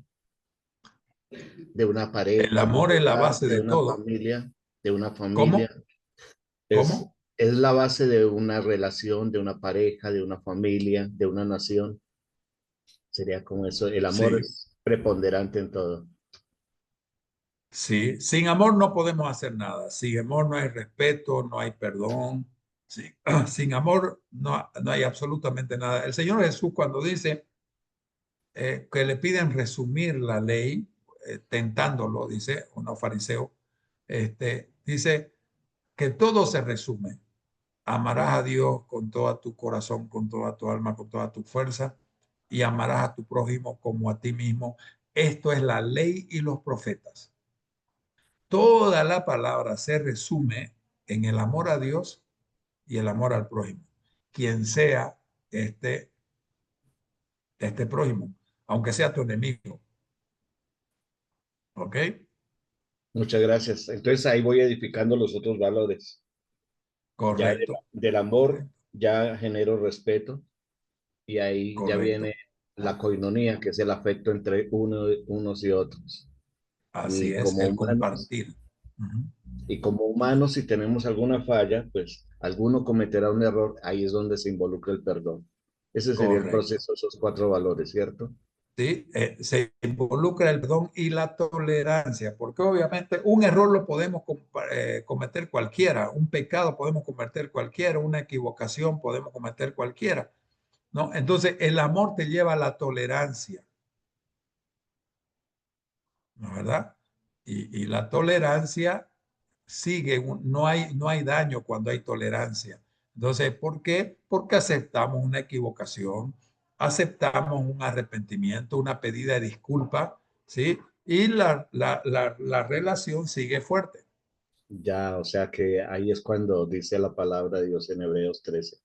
de una El pareja, de un amor es la hogar, base de de una todo. familia, de una familia. ¿Cómo? Es, ¿Cómo? es la base de una relación, de una pareja, de una familia, de una nación. Sería como eso. El amor Sí. es preponderante en todo. Sí, sin amor no podemos hacer nada. Sin amor no hay respeto, no hay perdón. Sí. Sin amor no hay absolutamente nada. El Señor Jesús cuando dice que le piden resumir la ley, tentándolo, dice unos fariseos, dice que todo se resume. Amarás a Dios con todo tu corazón, con toda tu alma, con toda tu fuerza y amarás a tu prójimo como a ti mismo. Esto es la ley y los profetas. Toda la palabra se resume en el amor a Dios y el amor al prójimo, quien sea este, este prójimo, aunque sea tu enemigo. ¿Ok? Muchas gracias. Entonces ahí voy edificando los otros valores. Ya Correcto, del amor correcto, ya genero respeto y ahí ya correcto. viene la coinonía, que es el afecto entre unos y otros. Así Y es, como el humanos, compartir. Ujú. y como humanos, si tenemos alguna falla, pues alguno cometerá un error, ahí es donde se involucra el perdón. Ese sería el Correcto. proceso, esos 4 valores, ¿cierto? ¿Sí? Se involucra el perdón y la tolerancia, porque obviamente un error lo podemos cometer cualquiera, un pecado podemos cometer cualquiera, una equivocación podemos cometer cualquiera, ¿no? Entonces el amor te lleva a la tolerancia, ¿no es verdad? Y la tolerancia sigue, no hay daño cuando hay tolerancia. Entonces, ¿por qué? Porque aceptamos una equivocación, aceptamos un arrepentimiento, una pedida de disculpa, ¿sí? Y la relación sigue fuerte. Ya, o sea que ahí es cuando dice la palabra de Dios en Hebreos 13,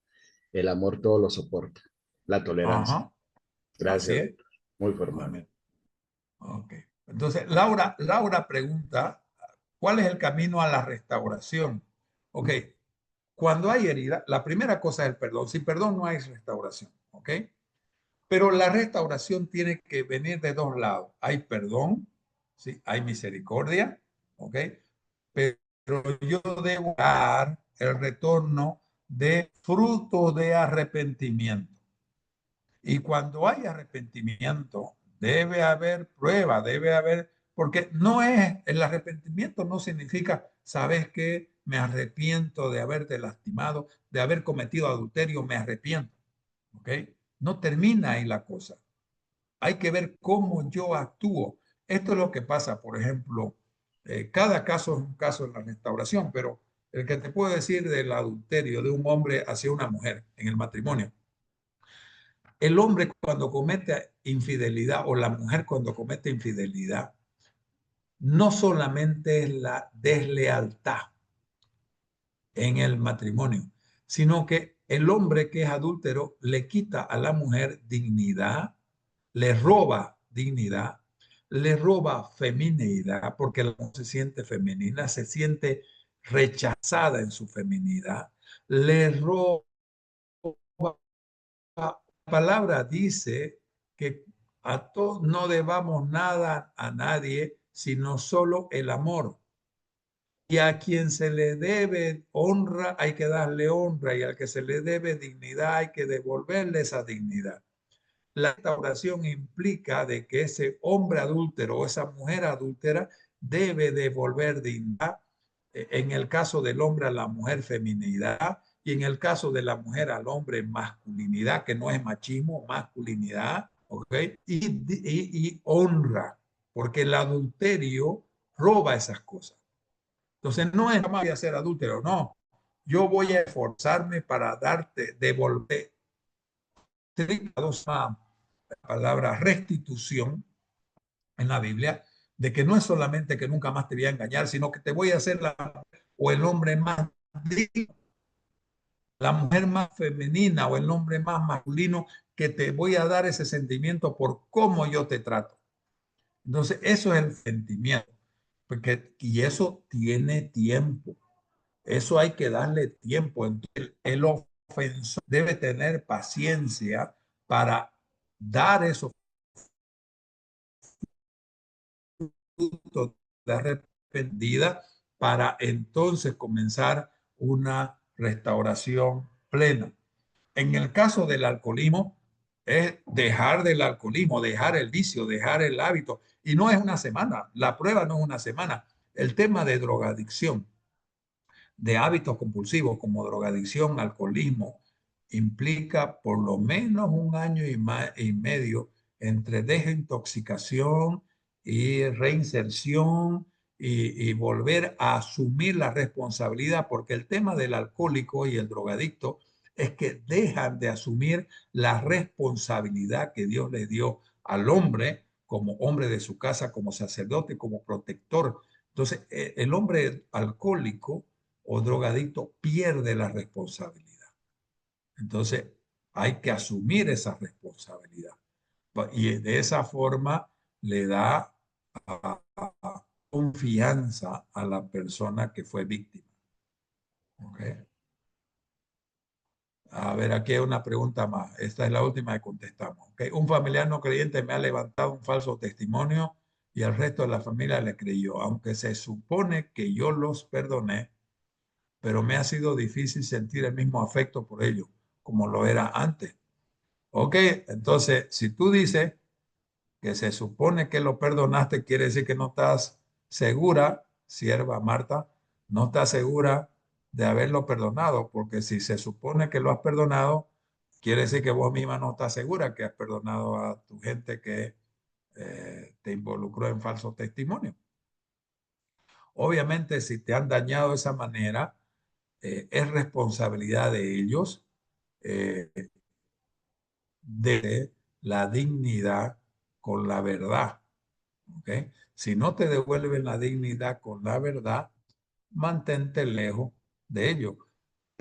el amor todo lo soporta, la tolerancia. Ajá, así Gracias, es. Víctor. Muy formal. Amén. Ok. Entonces, Laura pregunta, ¿cuál es el camino a la restauración? Ok, cuando hay herida, la primera cosa es el perdón. Sin perdón no hay restauración, ¿ok? Pero la restauración tiene que venir de dos lados. Hay perdón, ¿sí? Hay misericordia, ¿ok? Pero yo debo dar el retorno de fruto de arrepentimiento. Y cuando hay arrepentimiento, debe haber prueba, debe haber, porque no es, el arrepentimiento no significa, ¿sabes qué? Me arrepiento de haberte lastimado, de haber cometido adulterio, me arrepiento, ¿ok? No termina ahí la cosa. Hay que ver cómo yo actúo. Esto es lo que pasa, por ejemplo, cada caso es un caso en la restauración, pero el que te puedo decir del adulterio de un hombre hacia una mujer en el matrimonio. El hombre cuando comete infidelidad o la mujer cuando comete infidelidad, no solamente es la deslealtad en el matrimonio, sino que el hombre que es adúltero le quita a la mujer dignidad, le roba dignidad, le roba feminidad, porque la mujer se siente femenina, se siente rechazada en su feminidad, le roba. La palabra dice que a todos no debamos nada a nadie, sino solo el amor. Y a quien se le debe honra, hay que darle honra, y al que se le debe dignidad, hay que devolverle esa dignidad. La restauración implica de que ese hombre adúltero o esa mujer adúltera debe devolver dignidad. En el caso del hombre a la mujer, feminidad, y en el caso de la mujer al hombre, masculinidad, que no es machismo, masculinidad, ¿ok? Y honra, porque el adulterio roba esas cosas. Entonces, no es más voy a ser adúltero, no. Yo voy a esforzarme para darte, devolver. La palabra restitución en la Biblia, de que no es solamente que nunca más te voy a engañar, sino que te voy a hacer o el hombre más digno, la mujer más femenina o el hombre más masculino, que te voy a dar ese sentimiento por cómo yo te trato. Entonces, eso es el sentimiento, porque, y eso tiene tiempo. Eso hay que darle tiempo. Entonces, el ofensor debe tener paciencia para dar esos frutos de arrepentida para entonces comenzar una restauración plena. En el caso del alcoholismo, es dejar del alcoholismo, dejar el vicio, dejar el hábito. Y no es una semana, la prueba no es una semana. El tema de drogadicción, de hábitos compulsivos como drogadicción, alcoholismo, implica por lo menos un año y medio entre desintoxicación y reinserción y volver a asumir la responsabilidad, porque el tema del alcohólico y el drogadicto es que dejan de asumir la responsabilidad que Dios le dio al hombre como hombre de su casa, como sacerdote, como protector. Entonces, el hombre alcohólico o drogadicto pierde la responsabilidad. Entonces, hay que asumir esa responsabilidad. Y de esa forma le da confianza a la persona que fue víctima. ¿Okay? A ver, aquí hay una pregunta más. Esta es la última que contestamos. ¿Okay? Un familiar no creyente me ha levantado un falso testimonio y el resto de la familia le creyó, aunque se supone que yo los perdoné, pero me ha sido difícil sentir el mismo afecto por ellos como lo era antes. Ok, entonces, si tú dices que se supone que lo perdonaste, quiere decir que no estás segura, sierva Marta, no estás segura de haberlo perdonado, porque si se supone que lo has perdonado, quiere decir que vos misma no estás segura que has perdonado a tu gente que te involucró en falso testimonio. Obviamente, si te han dañado de esa manera, es responsabilidad de ellos eh, de la dignidad con la verdad. ¿Okay? Si no te devuelven la dignidad con la verdad, mantente lejos de ellos.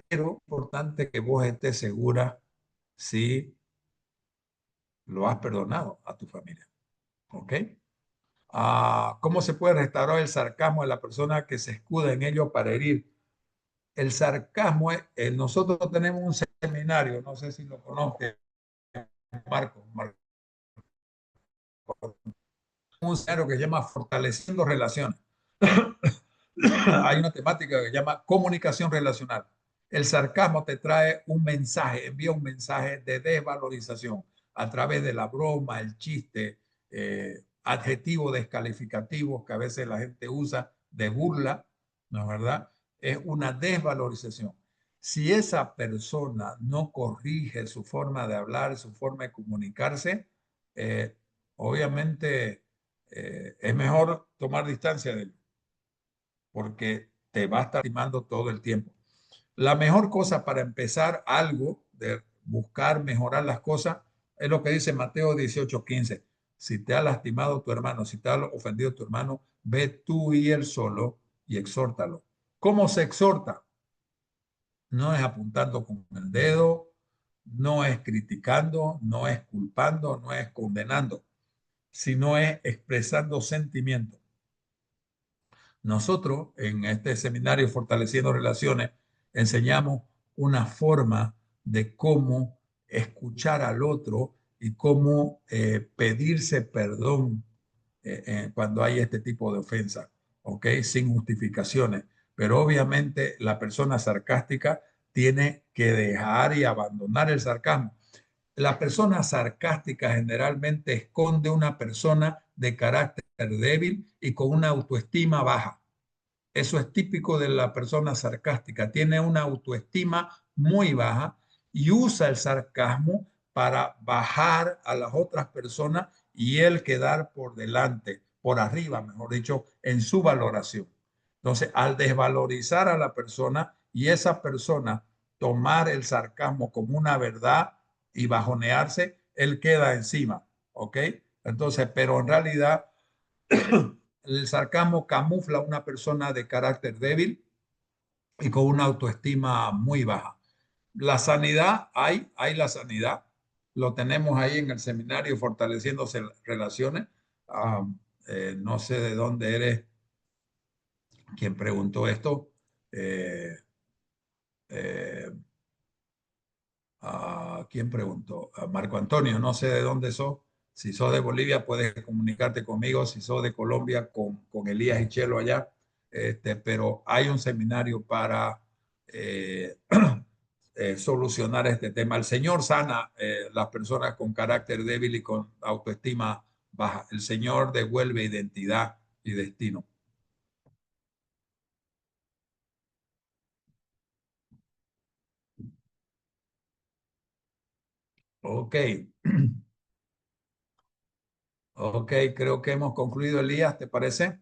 Pero es importante que vos estés segura si lo has perdonado a tu familia. ¿Ok? ¿Cómo se puede restaurar el sarcasmo de la persona que se escuda en ello para herir? El sarcasmo, nosotros tenemos un seminario, no sé si lo conoces, Marco, un seminario que se llama Fortaleciendo Relaciones. Hay una temática que se llama comunicación relacional. El sarcasmo te trae un mensaje, envía un mensaje de desvalorización a través de la broma, el chiste, adjetivos descalificativos que a veces la gente usa de burla, ¿no es verdad? Es una desvalorización. Si esa persona no corrige su forma de hablar, su forma de comunicarse, obviamente es mejor tomar distancia de él porque te va a estar lastimando todo el tiempo. La mejor cosa para empezar algo, de buscar mejorar las cosas, es lo que dice Mateo 18:15. Si te ha lastimado tu hermano, si te ha ofendido tu hermano, ve tú y él solo y exhórtalo. ¿Cómo se exhorta? No es apuntando con el dedo, no es criticando, no es culpando, no es condenando, sino es expresando sentimientos. Nosotros en este seminario Fortaleciendo Relaciones enseñamos una forma de cómo escuchar al otro y cómo pedirse perdón cuando hay este tipo de ofensa, ¿ok? Sin justificaciones. Pero obviamente la persona sarcástica tiene que dejar y abandonar el sarcasmo. La persona sarcástica generalmente esconde una persona de carácter débil y con una autoestima baja. Eso es típico de la persona sarcástica. Tiene una autoestima muy baja y usa el sarcasmo para bajar a las otras personas y él quedar por delante, por arriba, mejor dicho, en su valoración. Entonces, al desvalorizar a la persona y esa persona tomar el sarcasmo como una verdad y bajonearse, él queda encima, ¿ok? Entonces, pero en realidad el sarcasmo camufla a una persona de carácter débil y con una autoestima muy baja. La sanidad, hay la sanidad. Lo tenemos ahí en el seminario Fortaleciéndose Relaciones. No sé de dónde eres quien preguntó esto. Eh, eh, ¿Quién preguntó? Marco Antonio, no sé de dónde sos. Si sos de Bolivia, puedes comunicarte conmigo. Si sos de Colombia, con Elías y Chelo allá. Pero hay un seminario para solucionar este tema. El Señor sana las personas con carácter débil y con autoestima baja. El Señor devuelve identidad y destino. Ok. Ok, creo que hemos concluido, Elías, ¿te parece?